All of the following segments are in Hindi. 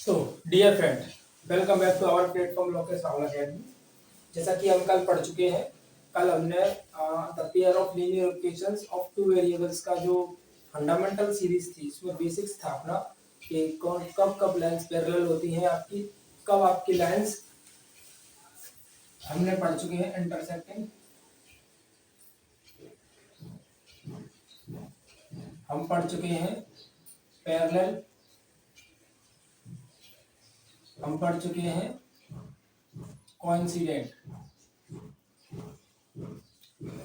So dear friend, welcome back to our platform Lokesh Rahul academy. जैसा कि हम कल पढ़ चुके हैं, कल हमने the pair of linear equations of two variables का जो फंडामेंटल सीरीज थी, इसमें बेसिक्स था अपना कि कौन कब कब लाइंस पैरेलल होती हैं आपकी, कब आपकी लाइंस हमने पढ़ चुके हैं इंटरसेक्टिंग, हम पढ़ चुके हैं पैरेलल, हम पढ़ चुके हैं कोइंसिडेंट।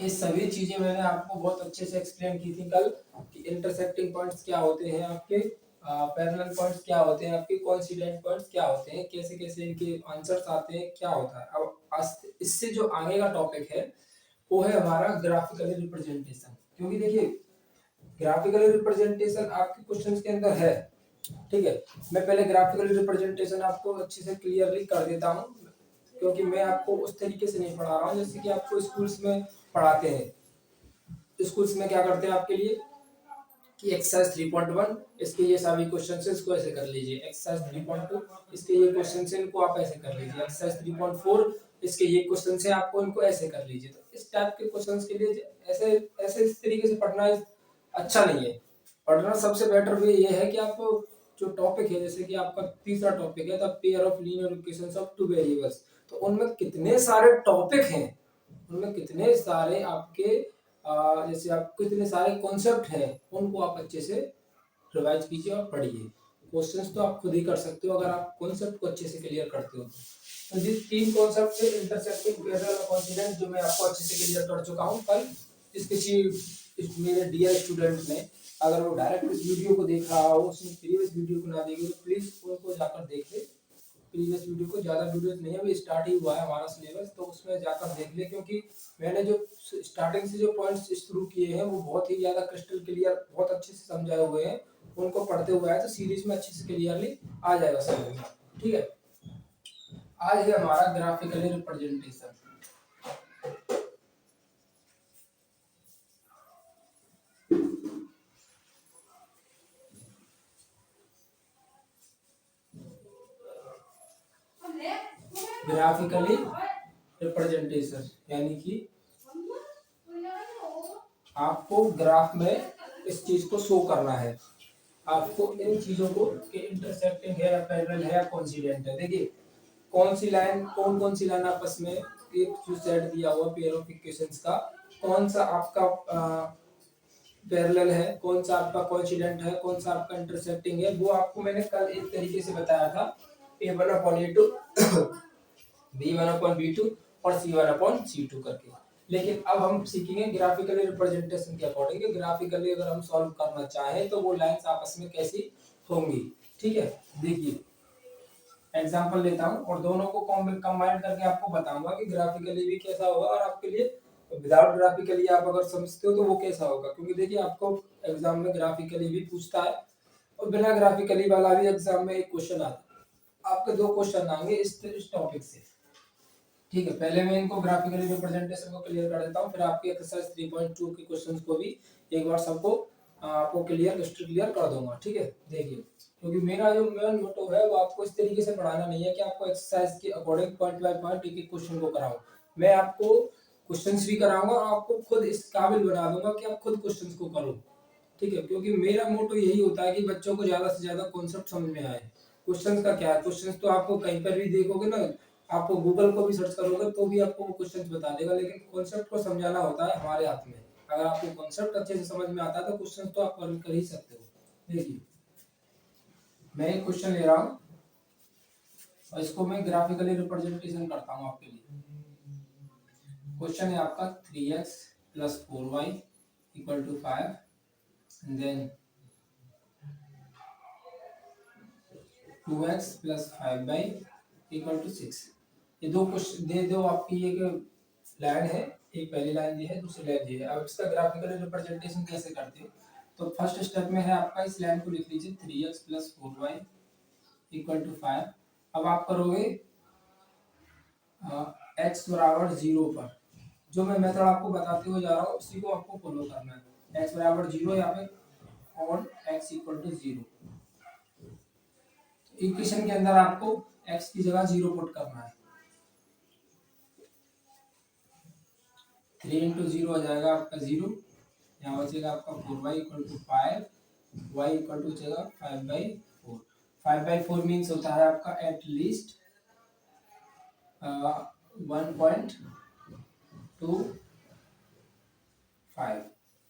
ये सभी चीजें मैंने आपको बहुत अच्छे से एक्सप्लेन की थी कल कि इंटरसेक्टिंग पॉइंट्स क्या होते हैं आपके, पैरेलल पॉइंट्स क्या होते हैं आपके, कोइंसिडेंट पॉइंट्स क्या होते हैं, कैसे कैसे इनके आंसर्स आते हैं, क्या होता है। अब आज इससे जो आगे का टॉपिक है वो है हमारा ग्राफिकली रिप्रेजेंटेशन। क्योंकि देखिए, ग्राफिकली रिप्रेजेंटेशन आपके क्वेश्चंस के अंदर है, ठीक है। मैं पहले ग्राफिकली रिप्रेजेंटेशन आपको अच्छे से क्लियरली कर देता हूँ, क्योंकि मैं आपको उस तरीके से नहीं पढ़ा रहा हूँ जैसे कि आपको स्कूल्स में पढ़ाते हैं। स्कूल्स में क्या करते हैं आपके लिए कि एक्सरसाइज 3.1 इसके ये सभी क्वेश्चन है, इसको ऐसे कर लीजिए। एक्सरसाइज 3.2 इसके ये क्वेश्चन है, इनको आप ऐसे कर लीजिए। एक्सरसाइज 3.4 इसके ये क्वेश्चन है, आपको इनको ऐसे कर लीजिए। तो इस टाइप के क्वेश्चंस के लिए ऐसे ऐसे इस तरीके से पढ़ना अच्छा नहीं है। पढ़ना सबसे बेटर वे ये है कि आप जो टॉपिक है, जैसे कि आपका तीसरा टॉपिक है the pair of linear equations of two variables, तो उनमें कितने सारे टॉपिक हैं, उनमें कितने सारे आपके जैसे आपको इतने सारे कॉन्सेप्ट हैं, उनको आप अच्छे से रिवाइज कीजिए और पढ़िए। क्वेश्चंस तो आप खुद ही कर सकते हो अगर आप कॉन्सेप्ट को अच्छे से क्लियर करते हो। तो ये तीन कॉन्सेप्ट है, इंटरसेक्टिंग, पैरेलल और कोइंसिडेंट, जो मैं आपको अच्छे से क्लियर कर चुका हूँ कल। इसके मेरे डियर स्टूडेंट ने अगर वो डायरेक्ट इस वीडियो को देख रहा हो, उसने प्रीवियस वीडियो को ना देखे तो प्लीज उनको जाकर देख ले। प्रीवियस वीडियो को, ज़्यादा वीडियोस नहीं है, अभी स्टार्ट ही हुआ है हमारा सिलेबस, तो उसमें जाकर देख ले। क्योंकि मैंने जो स्टार्टिंग से जो पॉइंट्स शुरू किए हैं वो बहुत ही ज़्यादा क्रिस्टल क्लियर, बहुत अच्छे से समझाए हुए हैं। उनको पढ़ते हुए आए तो सीरीज में अच्छे से क्लियरली आ जाएगा समझ में, ठीक है। आज है हमारा ग्राफिकली रिप्रेजेंटेशन। ग्राफिकली रिप्रेजेंटेशन यानी कि आपको ग्राफ में इस चीज को शो करना है, आपको इन चीजों को कि इंटरसेक्टिंग है या पैरेलल है या कोइंसिडेंट है। देखिए कौन कौन सी लाइन आपस में एक जो सेट दिया हुआ पेयर ऑफ इक्वेशंस का, कौन सा आपका पैरेलल है, कौन सा आपका कोइंसिडेंट है, कौन सा आपका इंटरसेक्टिंग है, वो आपको मैंने कल एक तरीके से बताया था। A1/A2 B1/B2 और C1/C2 करके। लेकिन अब हम सीखेंगे ग्राफिकली रिप्रेजेंटेशन के अकॉर्डिंग कि ग्राफिकली अगर हम सॉल्व करना चाहें तो वो लाइंस आपस में कैसी होंगी, ठीक है। देखिए एग्जांपल लेता हूं और दोनों को कंबाइन करके आपको बताऊंगा कि ग्राफिकली भी कैसा होगा और आपके लिए विदाउट ग्राफिकली आप अगर समझते हो तो वो कैसा होगा। क्योंकि देखिए आपको एग्जाम में ग्राफिकली भी पूछता है और बिना ग्राफिकली वाला भी एग्जाम में एक क्वेश्चन आता है। आपके दो क्वेश्चन आएंगे इस टॉपिक से, ठीक है। पहले मैं इनको ग्राफिकली रिप्रेजेंटेशन को क्लियर कर देता हूँ, फिर आपके एक्सरसाइज 3.2 के क्वेश्चंस को भी एक बार सबको आपको क्लियर कर दूंगा, ठीक है। देखिए क्योंकि मेरा जो मेन मोटो है वो आपको इस तरीके से पढ़ाना नहीं है कि आपको एक्सरसाइज के अकॉर्डिंग पॉइंट बाय पॉइंट एक एक क्वेश्चन को कराऊं। मैं आपको क्वेश्चंस भी कराऊंगा और आपको खुद इस काबिल बना दूंगा कि आप खुद क्वेश्चंस को करो, ठीक है। क्योंकि मेरा मोटो यही होता है कि बच्चों को ज्यादा से ज्यादा कॉन्सेप्ट समझ में आए। क्वेश्चंस का क्या है, क्वेश्चंस तो आपको कहीं पर भी देखोगे ना, आपको गूगल को भी सर्च करोगे तो भी आपको वो क्वेश्चंस बता देगा, लेकिन कॉन्सेप्ट को समझाना होता है हमारे हाथ में। अगर आपको कॉन्सेप्ट अच्छे से समझ में आता है तो क्वेश्चंस तो आप कर ही सकते हो। देखिए मैं एक क्वेश्चन ले रहा हूँ और इसको मैं ग्राफिकली रिप्रेजेंटेशन करता हूँ आपके लिए। क्वेश्चन है आपका 3x + 4y = 5 and then 2x + 5y = 6। ये दो क्वेश्चन दे दो आपकी, एक लाइन है, एक पहली लाइन दी है, दूसरी लाइन दी है। अब इसका ग्राफिकल रिप्रेजेंटेशन कैसे करते हैं, तो फर्स्ट स्टेप में है आपका, इस लाइन को लिख लीजिए 3x + 4y = 5। अब आप करोगे x = 0 पर, जो मैं मेथड आपको बताते हुए जा रहा हूँ उसी को आपको फॉलो करना है। x = 0 यहाँ पे और x = 0, इक्वेशन के अंदर आपको x की जगह 0 पुट करना है। 3 इंटू 0 हो जाएगा आपका 0, यहाँ बचेगा आपका 4y equal to 5, y equal to जगह 5/4। 5/4 मीन्स होता है आपका एट लीस्ट 1.25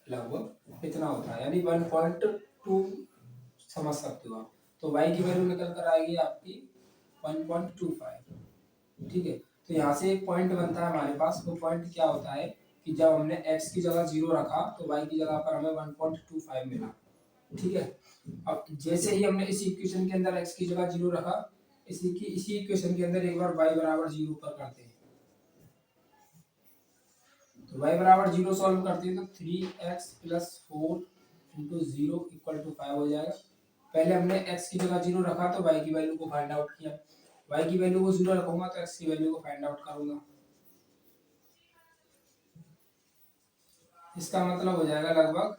लगभग इतना होता है, यानी 1.2 समझ सकते हो आप। तो y की वैल्यू निकल कर आएगी आपकी 1.25। ठीक है, तो यहाँ से एक पॉइंट बनता है हमारे पास। वो पॉइंट क्या होता है कि जब हमने x की जगह 0 रखा तो y की जगह पर हमें 1.25 मिला। ठीक है, अब जैसे ही हमने इस इक्वेशन के अंदर x की जगह 0 रखा, इसी इक्वेशन के अंदर एक बार y बराबर 0 पर करते हैं। तो y बराबर 0 सॉल्व करते हैं तो 3x plus 4 into 0 equal to 5 हो जाएगा। पहले हमने x की जगह 0 रखा तो y की वैल्यू को फाइंड आउट किया। y की वैल्यू को 0 रखूंगा तो x की वैल्यू को फाइंड आउट करूंगा। इसका मतलब हो जाएगा लगभग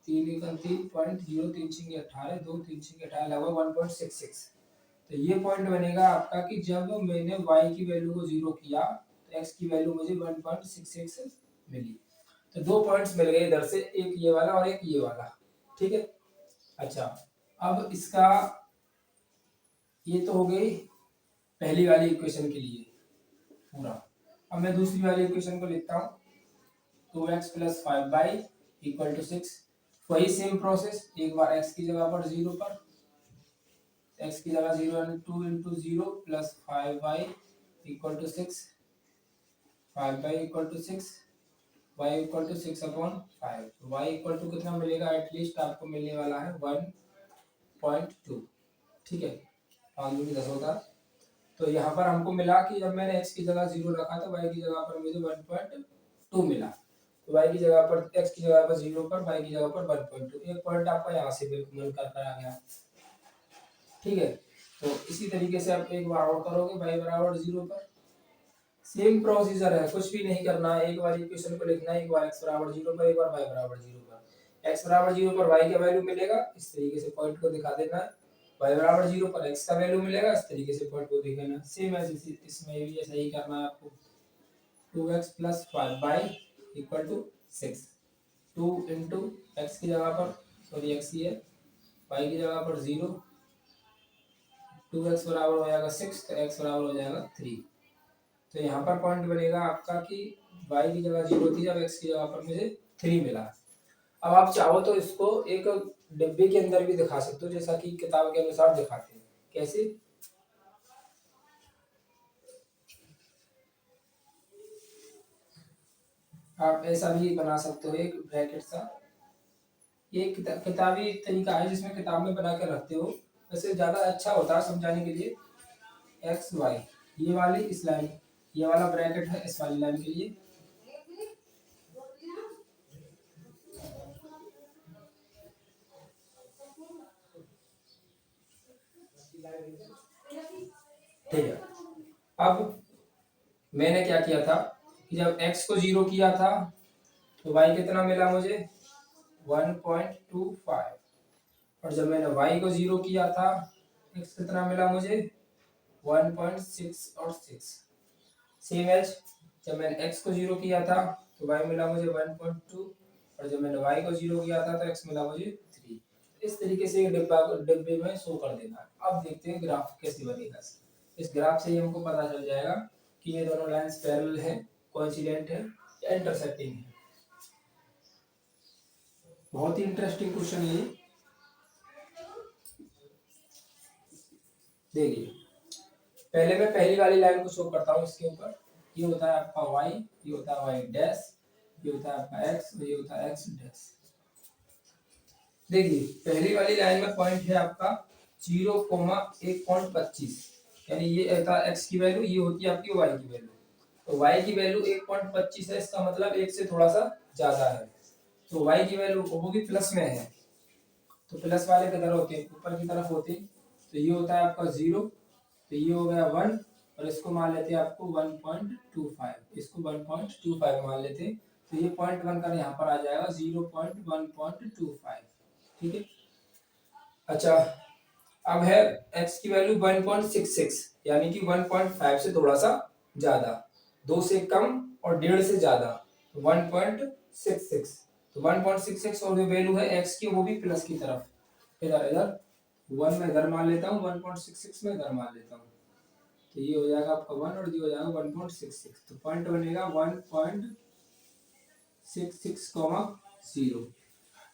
3 2 3 18 लगभग 1.66। तो ये पॉइंट बनेगा आपका कि जब मैंने y की वैल्यू को 0 किया तो x की वैल्यू मुझे 1.66 मिली। तो दो पॉइंट्स मिल गए इधर से, एक ये वाला और एक ये वाला। ठीक है, अच्छा अब इसका ये तो हो गई पहली वाली इक्वेशन के लिए पूरा। अब मैं दूसरी वाली इक्वेशन को लिखता हूँ, 2x plus 5y equal to 6। वही सेम प्रोसेस, एक बार x की जगह पर 0 पर, x की जगह 0 यानी 2 into 0 plus 5y equal to 6, 5y equal to 6, y equal to 6/5। y equal to कितना मिलेगा, एटलीस्ट आपको मिलने वाला है 1.2। ठीक है, 5 दूनी 10 होता। तो यहाँ पर हमको मिला कि जब मैंने x की जगह 0 रखा तो y की जगह पर मुझे 1.2 मिला। तो y की जगह पर, x की जगह पर 0 पर, y की जगह पर 1.2। एक पॉइंट आपका यहाँ से बिल्कुल मिल कर आ गया। ठीक है, तो इसी तरीके से आप एक बार और करोगे y बराबर 0 पर। सेम प्रोसीजर है, कुछ भी नहीं करना है। एक बार इक्वेशन को लिखना है, एक बार x बराबर 0 पर, एक बार y बराबर 0 पर। x बराबर 0 पर y का वैल्यू मिलेगा, इस तरीके से पॉइंट को दिखा देना है। y बराबर 0 पर x का वैल्यू मिलेगा, इस तरीके से पॉइंट को दिखाना है। सेम है, इसमें भी ऐसा ही करना है आपको। 2x plus 5y equal to 6। 2 into X की जगह पर, सॉरी x ही है, y की जगह पर 0, 2x बराबर हो जाएगा 6, तो x बराबर हो जाएगा 3। तो यहाँ पर पॉइंट बनेगा आपका कि y की जगह 0 थी, जब x की जगह पर मुझे 3 मिला। अब आप चाहो तो इसको एक डिब्बे के अंदर भी दिखा सकते हो, जैसा कि किताब के अनुसार दिखाते हैं। कैसे, आप ऐसा भी बना सकते हो एक ब्रैकेट सा। ये किताबी तरीका है जिसमें किताब में बना कर रखते हो, वैसे ज्यादा अच्छा होता है समझाने के लिए। एक्स वाई, ये वाली इस लाइन, ये वाला ब्रैकेट है इस वाली लाइन के लिए। ठीक है, अब मैंने क्या किया था कि जब x को 0 किया था तो y कितना मिला मुझे, 1.25। और जब मैंने y को 0 किया था x कितना मिला मुझे, 1.6 और 6। सेम एज जब मैंने x को 0 किया था तो y मिला मुझे 1.2, और जब मैंने y को 0 किया था तो x मिला मुझे 3। इस तरीके से डिब्बे में शो कर देना। अब देखते हैं ग्राफ कैसे बनेगा। इस ग्राफ से ही हमको पता चल जाएगा कि ये दोनों लाइंस पैरेलल है, कोइंसिडेंट है या इंटरसेक्टिंग है। बहुत ही इंटरेस्टिंग क्वेश्चन है ये। देखिए, पहले मैं पहली वाली लाइन को शो करता हूँ इसके ऊपर। ये होता है आपका y, ये होता है y डैश, ये होता है आपका x और ये होता है x डैश। देखिए, पहली वाली लाइन में पॉइंट है आपका 0,1.25, यानी ये होता है x की वैल्यू, ये होती है आपकी y की वैल्यू। तो y की वैल्यू 1.25 है, इसका मतलब 1 से थोड़ा सा ज्यादा है। तो y की वैल्यू वो भी प्लस में है, तो प्लस वाले किधर होते हैं, ऊपर की तरफ होते हैं। तो ये होता है आपका 0, तो ये हो गया 1, और इसको मान लेते हैं आपको 1.25, इसको 1.25 मान लेते हैं। तो ये पॉइंट बनकर यहाँ पर आ जाएगा 0.1.25। ठीक है, अच्छा अब है x की वैल्यू 1.66 यानी कि 1.5 से थोड़ा सा ज्यादा, 2 से कम और 1.5 से ज्यादा, तो 1.66, तो 1.66 और जो वैल्यू है x की वो भी प्लस की तरफ, इधर इधर 1 में इधर मान लेता हूँ, 1.66 में इधर मान लेता हूँ, तो ये हो जाएगा आपका 1 और ये हो जाएगा 1.66, तो पॉइंट बनेगा 1.66,0।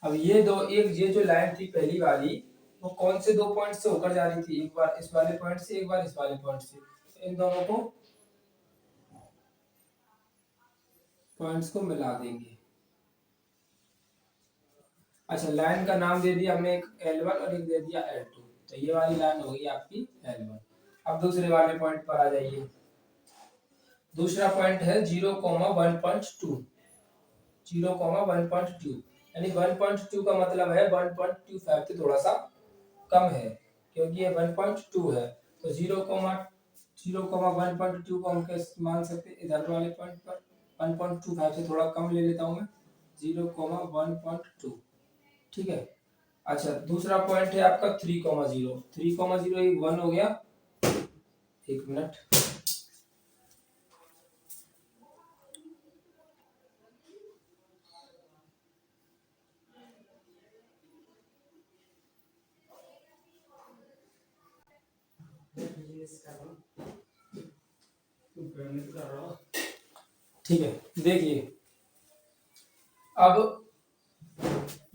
अब ये दो, एक ये जो लाइन थी पहली वाली, वो कौन से दो पॉइंट से होकर जा रही थी, एक बार इस वाले पॉइंट से, एक बार इस वाले पॉइंट से, तो इन दोनों को पॉइंट्स को मिला देंगे। अच्छा, लाइन का नाम दे दिया हमने, एक L1 और एक दे दिया L2, तो ये वाली लाइन होगी आपकी L1। अब दूसरे वाले पॉइंट पर आ जाइए। दूसरा पॉइंट है 0,1.2, 0,1.2 यानी 1.2 का मतलब है 1.25 से थोड़ा सा कम है, क्योंकि ये 1.2 है, तो 0,1.2 को हम कैसे मान सकते हैं, इधर वाले पॉइंट पर 1.25 से थोड़ा कम ले लेता हूँ मैं, 0,1.2, ठीक है। अच्छा, दूसरा पॉइंट है आपका 3,0, 3,0 एक 1 हो गया, एक मिनट, ठीक है। देखिए अब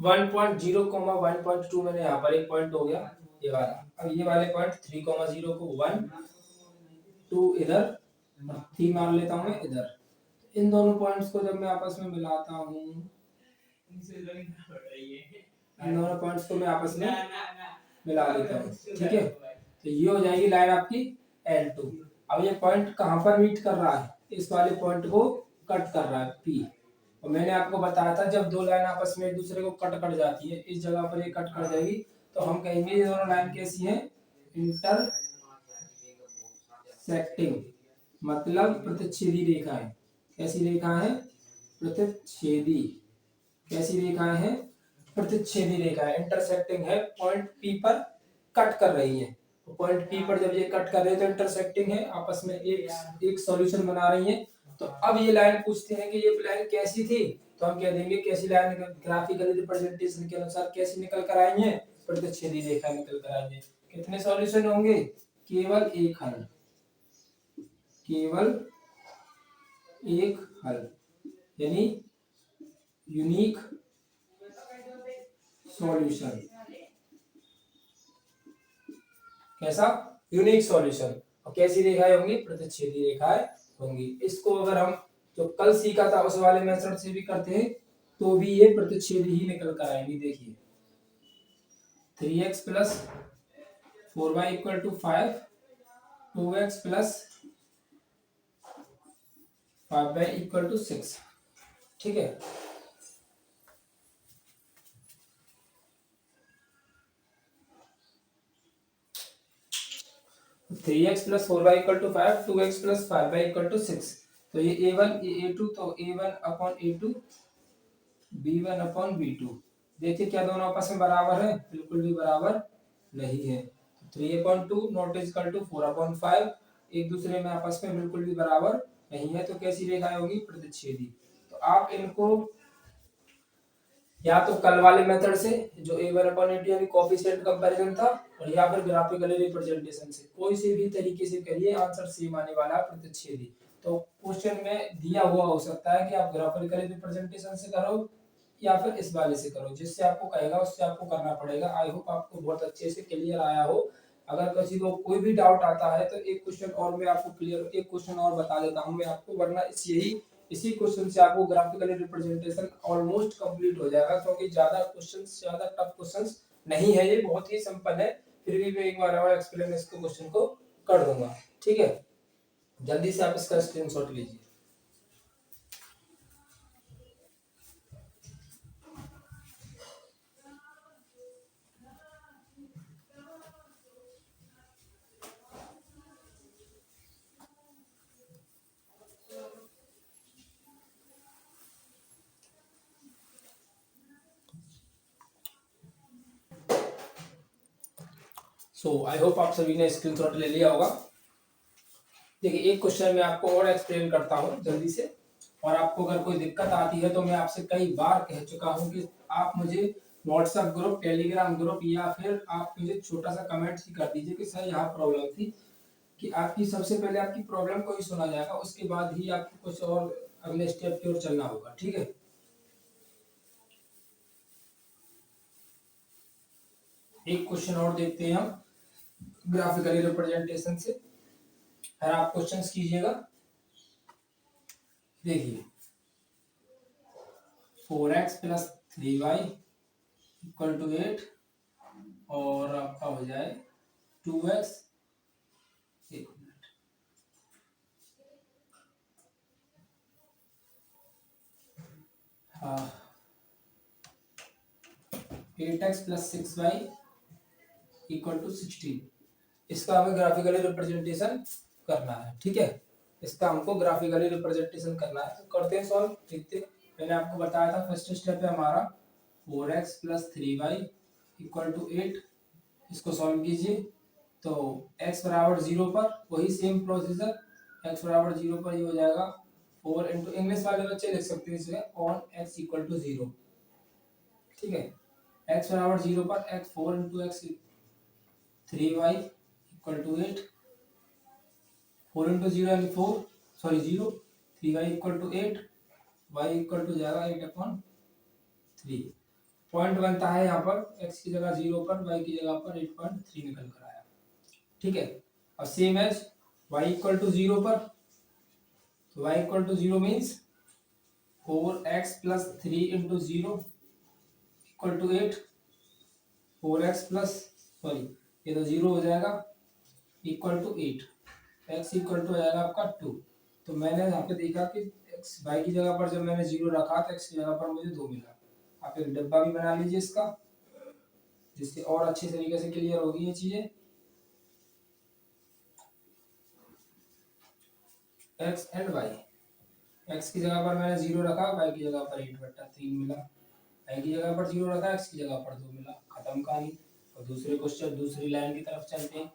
1.0, 1.2 मैंने यहाँ पर एक पॉइंट हो गया ये वाला, अब ये वाले पॉइंट 3,0 को 1 2 इधर, 3 मान लेता हूँ मैं इधर, इन दोनों पॉइंट्स को जब मैं आपस में मिलाता हूँ, इन दोनों पॉइंट्स को मैं आपस में मिला लेता हूँ, ठीक है, तो ये हो जाएगी लाइन आपकी L2। अब ये पॉइंट कहाँ पर मीट कर रहा है, इस वाले पॉइंट को कट कर रहा है P, और मैंने आपको बताया था जब दो लाइन आपस में एक दूसरे को कट कर जाती है, इस जगह पर ये कट कर जाएगी, तो हम कहेंगे ये दोनों लाइन कैसी है, इंटरसेक्टिंग, मतलब प्रतिच्छेदी रेखा है। कैसी रेखा है, प्रतिच्छेदी, कैसी रेखा है, प्रतिच्छेदी रेखा है, इंटरसेक्टिंग है, पॉइंट पी पर कट कर रही है, तो पॉइंट पी पर जब ये कट कर रहे हैं तो इंटरसेक्टिंग है, आपस में एक एक सॉल्यूशन बना रही है। तो अब ये लाइन पूछते हैं कि ये लाइन कैसी थी, तो हम कह देंगे कैसी लाइन, ग्राफिकली रिप्रेजेंटेशन के अनुसार कैसी निकल कर आई है, प्रतिच्छेदी रेखा निकल कर आई है। कितने सॉल्यूशन होंगे, केवल एक हल, केवल एक हल, यानी यूनिक सॉल्यूशन, कैसा, यूनिक सॉल्यूशन। और कैसी रेखाएं होंगी, प्रतिच्छेदी रेखाएं होंगी। इसको अगर हम जो कल सीखा था उस वाले मेथड से भी करते हैं तो भी ये प्रतिच्छेदी ही निकल कर आएंगी। देखिए 3x plus 4y equal to 5, 2x plus 5y equal to 6, ठीक है। 3x plus 4y equal to 5, 2x plus 5y equal to 6, तो ये a1 ये a2, तो a1 upon a2 b1 upon b2। देखिए क्या दोनों आपस में बराबर है, बिल्कुल भी बराबर नहीं है। 3/2 नॉट इक्वल टू 4/5, एक दूसरे में आपस में बिल्कुल भी बराबर नहीं है, तो कैसी रेखाएं होगी, प्रतिच्छेदी। तो आप इनको या तो कल वाले मेथड से जो a1/a2 यानी कोएफिशिएंट कंपैरिजन था, और या फिर ग्राफिकली रिप्रेजेंटेशन से, कोई से भी तरीके से करिए, आंसर सेम आने वाला है, प्रतिच्छेदी। तो क्वेश्चन में दिया हुआ हो सकता है कि आप ग्राफिकली रिप्रेजेंटेशन से करो या फिर इस वाले से करो, जिससे आपको कहेगा उससे आपको करना पड़ेगा। आई होप आपको बहुत अच्छे से क्लियर आया हो। अगर किसी को कोई भी डाउट आता है तो एक क्वेश्चन और मैं आपको क्लियर, एक क्वेश्चन और बता देता हूं मैं आपको, वरना इसी क्वेश्चन से आपको ग्राफिकली रिप्रेजेंटेशन ऑलमोस्ट कंप्लीट हो जाएगा, क्योंकि ज्यादा टफ क्वेश्चंस नहीं है, ये बहुत ही सिंपल है। फिर भी मैं एक बार और एक्सप्लेन इसको क्वेश्चन को कर दूंगा, ठीक है। जल्दी से आप इसका स्क्रीनशॉट लीजिए। सो आई होप आप सभी ने स्क्रीनशॉट ले लिया होगा। देखिए एक क्वेश्चन मैं आपको और एक्सप्लेन करता हूँ जल्दी से, और आपको अगर कोई दिक्कत आती है तो मैं आपसे कई बार कह चुका हूँ कि आप मुझे व्हाट्सएप ग्रुप, टेलीग्राम ग्रुप, या फिर आप मुझे छोटा सा कमेंट ही कर दीजिए कि सर यहाँ प्रॉब्लम थी, कि आपकी सबसे पहले आपकी प्रॉब्लम को ही सुना जाएगा, उसके बाद ही आपको कुछ और अगले स्टेप की ओर चलना होगा। ठीक है, एक क्वेश्चन और देखते हैं हम ग्राफिकली रिप्रेजेंटेशन से, फिर आप क्वेश्चंस कीजिएगा। देखिए 4x plus 3y equal to 8 और आपका हो जाए 2x, एक मिनट, हाँ 8x plus 6y equal to 16। इसका हमें ग्राफिकली रिप्रेजेंटेशन करना है। ठीक है, इसका हमको ग्राफिकली रिप्रेजेंटेशन करना है, तो करते हैं सॉल्व। देखते हैं, मैंने आपको बताया था फर्स्ट स्टेप है हमारा 4x plus 3y equal to 8। इसको सॉल्व कीजिए तो x बराबर 0 पर वही सेम प्रोसीजर, x बराबर 0 पर ये हो जाएगा 4 इंटू, इंग्लिश वाले बच्चे लिख सकते हैं इसे ऑन x इक्वल टू 0। ठीक है, x बराबर 0 पर x 4 into X 3y equal to 8, 4 into 0 यानी 4, sorry 0, 3y equal to 8, y equal to जाएगा 8/3। पॉइंट बनता है यहाँ पर x की जगह 0 पर, y की जगह पर 8.3 निकल कर आया। ठीक है, अब same as y equal to 0 पर, तो y equal to 0 means 4x plus 3 into 0 equal to 8, 4x plus, sorry ये तो 0 हो जाएगा, equal to 8, x equal to हो जाएगा आपका 2। तो मैंने यहाँ पे देखा कि x y की जगह पर जब मैंने 0 रखा तो x की जगह पर मुझे 2 मिला। आप एक डब्बा भी बना लीजिए इसका, जिससे और अच्छे तरीके से क्लियर होगी ये चीजें। x एंड y, x की जगह पर मैंने 0 रखा, y की जगह पर 8/3 मिला, y की जगह पर 0 रखा, x की जगह पर 2 मिला, खत्म कहानी। और दूसरे क्वेश्चन, दूसरी लाइन की तरफ चलते हैं।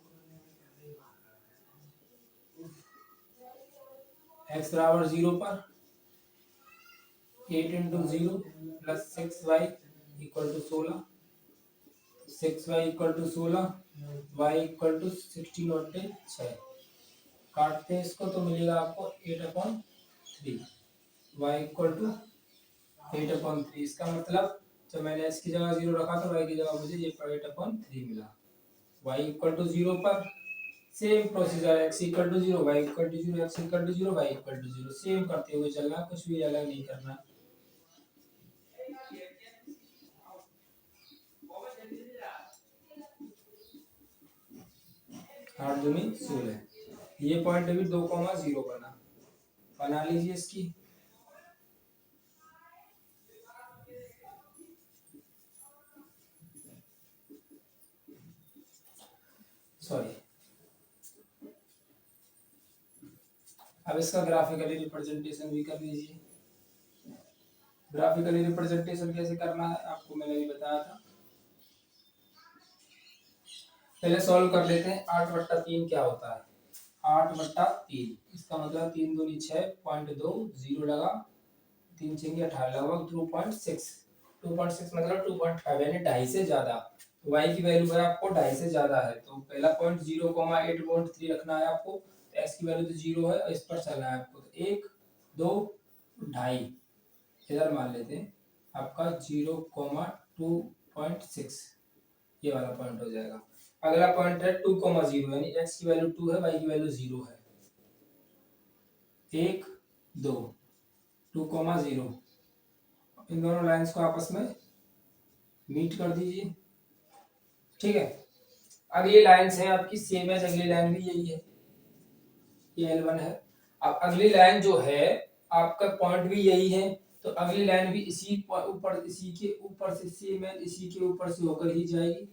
x बराबर 0 पर 8 into 0 plus 6y equal to 16, 6y equal to 16, y equal to 16/6। काटते हैं इसको तो मिलेगा आपको 8/3, y इक्वल टू 8/3। इसका मतलब जब मैंने x की जगह 0 रखा तो y की जगह मुझे ये 8/3 मिला। y इक्वल टू 0 पर same procedure, x equal to 0, y equal to 0, x equal to 0, y equal to 0, same करते हुए चलना, कुछ भी अलग नहीं करना। आठ दूनी 16, ये पॉइंट अभी 2,0 बना लीजिए इसकी। सॉरी, अब इसका ग्राफिकली रिप्रेजेंटेशन भी कर लीजिए। ग्राफिकली रिप्रेजेंटेशन कैसे करना है आपको मैंने भी बताया था। पहले सॉल्व कर लेते हैं। 8/3 क्या होता है? 8/3, इसका मतलब 3 दूनी 6, 0.2, 0 लगा, 3 6 18, लगभग 2.6, 2.6 मतलब 2.5 यानी 2.5 से ज्यादा। तो y की वैल्यू है आपको 2.5 से ज्यादा है, तो पहला पॉइंट 0,8/3 रखना है आपको। तो x की वैल्यू तो 0 है, इस पर चलना है आपको। तो 1 2 2.5 इधर मान लेते हैं आपका 0,2.6, ये वाला पॉइंट हो जाएगा। अगला पॉइंट है 2,0 यानी x की वैल्यू 2 है, y की वैल्यू 0 है। 1 2 2,0, इन दोनों लाइंस को आपस में मीट कर दीजिए। ठीक है, अगली लाइंस है आपकी सेम है, अगली लाइन भी यही है, ये L1 है। अब अगली लाइन जो है आपका पॉइंट भी यही है, तो अगली लाइन भी इसी ऊपर, इसी के ऊपर से सेम है, इसी के ऊपर से होकर ही जाएगी।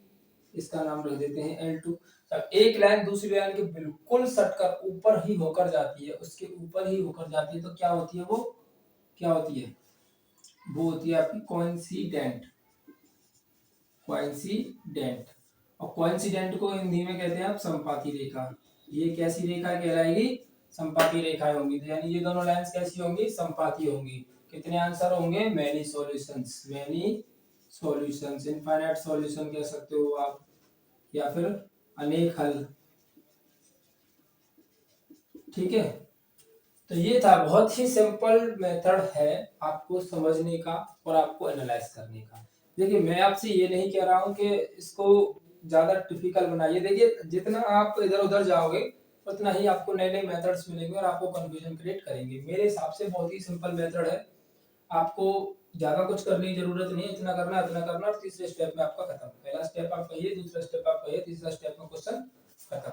इसका नाम रख देते हैं L2। अब एक लाइन दूसरी लाइन के बिल्कुल सटकर ऊपर ही होकर जाती है, उसके ऊपर ही होकर जाती है, तो क्या होती है वो, क्या होती है वो होती है आपकी कोइंसिडेंट, कोइंसिडेंट। और कोइंसिडेंट को हिंदी में कहते हैं आप संपाती रेखा। ये कैसी रेखा कहलाएगी? संपाती रेखाएं होंगी। तो यानी ये दोनों लाइंस कैसी होंगी? संपाती होंगी। कितने आंसर होंगे? Many solutions, many solutions, infinite solution कह सकते हो आप, या फिर अनेक हल। ठीक है, तो ये था, बहुत ही सिंपल मेथड है आपको समझने का और आपको एनालाइज करने का। देखिए मैं आपसे ये नहीं कह रहा हूँ कि इसको ज्यादा टिपिकल बनाइए। देखिए जितना आप इधर उधर जाओगे उतना ही आपको नए नए मेथड्स मिलेंगे और आपको कंफ्यूजन क्रिएट करेंगे। मेरे हिसाब से बहुत ही सिंपल मेथड है, आपको ज्यादा कुछ करने की जरूरत नहीं है। इतना करना इतना करना और तीसरे स्टेप में आपका खत्म। पहला स्टेप आप कहिए, दूसरा स्टेप आप कहिए, तीसरा स्टेप में क्वेश्चन खत्म।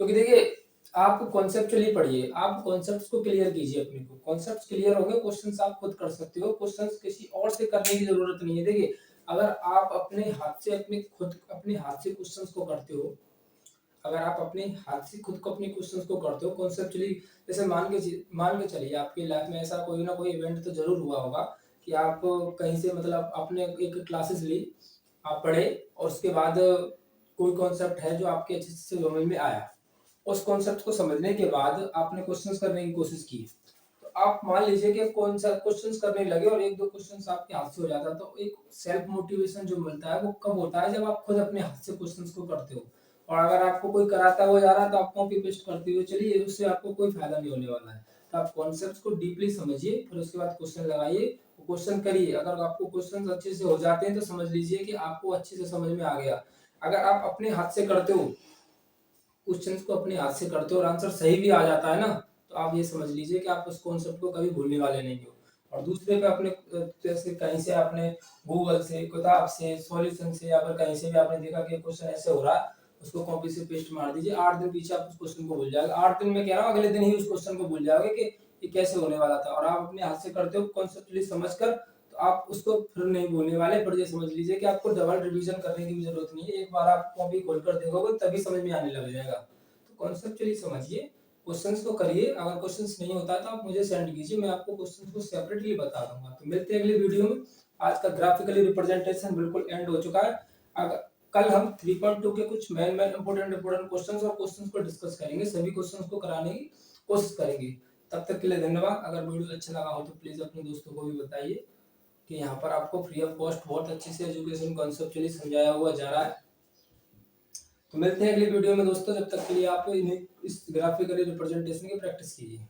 क्योंकि देखिए आप कॉन्सेप्चुअली पढ़िए, आप कॉन्सेप्ट्स को क्लियर कीजिए। अपने को कॉन्सेप्ट्स क्लियर हो गए, क्वेश्चंस आप खुद कर सकते हो। क्वेश्चंस किसी और से करने की जरूरत नहीं है। देखिए अगर आप अपने हाथ से अपने हाथ से क्वेश्चंस को करते हो, अगर आप अपने हाथ से खुद को अपने क्वेश्चंस को करते हो कॉन्सेप्चुअली, जैसे मान के चलिए आपकी लाइफ में ऐसा कोई ना कोई इवेंट तो जरूर हुआ होगा कि आप कहीं से मतलब आपने एक क्लासेस ली, आप पढ़े और उसके बाद कोई कॉन्सेप्ट है जो आपके अच्छे से समझ में आया। उस कॉन्सेप्ट को समझने के बाद आपने क्वेश्चंस करने की कोशिश की, तो आप मान लीजिए कि कौन सा क्वेश्चंस करने लगे और एक दो क्वेश्चंस आपके हाथ से हो जाता, तो एक सेल्फ मोटिवेशन जो मिलता है वो कब होता है? जब आप खुद अपने हाथ से क्वेश्चंस को करते हो। और अगर आपको कोई कराता हुआ जा रहा है तो आप कॉपी पेस्ट करते हुए चलिए, उससे आपको कोई फायदा नहीं होने वाला है। तो आप कॉन्सेप्ट्स को डीपली समझिए, फिर उसके बाद क्वेश्चन लगाइए, क्वेश्चन करिए। अगर आपको क्वेश्चन अच्छे से हो जाते हैं तो समझ लीजिए कि आपको अच्छे से समझ में आ गया। अगर आप अपने हाथ से करते हो, क्वेश्चंस को अपने हाथ से करते हो और आंसर सही भी आ जाता है ना, तो आप ये समझ लीजिए कि आप उस कॉन्सेप्ट को कभी भूलने वाले नहीं हो। और दूसरे पे अपने जैसे कहीं से आपने गूगल से, किताब से, सॉल्यूशन से, या फिर कहीं से भी आपने देखा कि क्वेश्चन ऐसे हो रहा है, उसको कॉपी से पेस्ट मार दीजिए। 8 दिन पीछे आप उस क्वेश्चन को भूल जाएगा। 8 दिन में कह रहा हूँ, अगले दिन ही उस क्वेश्चन को भूल जाओगे कि ये कैसे होने वाला था। और आप अपने हाथ से करते हो कॉन्सेप्चुअली समझकर, तो आप उसको फिर नहीं भूलने वाले। फिर ये समझ लीजिए कि आपको डबल रिवीजन करने की भी जरूरत नहीं है। एक बार आप कॉपी खोलकर देखोगे तभी समझ में आने लग जाएगा। कॉन्सेप्चुअली समझिए, क्वेश्चंस को करिए। अगर क्वेश्चंस नहीं होता तो आप मुझे सेंड कीजिए, मैं आपको क्वेश्चंस को सेपरेटली बता दूंगा। तो मिलते हैं अगली वीडियो में। आज का ग्राफिकली रिप्रेजेंटेशन बिल्कुल एंड हो चुका है। अगर कल हम 3.2 के कुछ मेन इंपोर्टेंट क्वेश्चंस और क्वेश्चंस को डिस्कस करेंगे, सभी क्वेश्चंस को कराने की कोशिश करेंगे। तब तक के लिए धन्यवाद। अगर वीडियो अच्छा लगा हो तो प्लीज अपने दोस्तों को भी बताइए कि यहाँ पर आपको फ्री ऑफ कॉस्ट बहुत अच्छे से एजुकेशन कॉन्सेप्चुअली समझाया हुआ जा रहा है। तो मिलते हैं अगली वीडियो में दोस्तों, जब तक के लिए आप इस ग्राफिकली रिप्रेजेंटेशन की प्रैक्टिस कीजिए।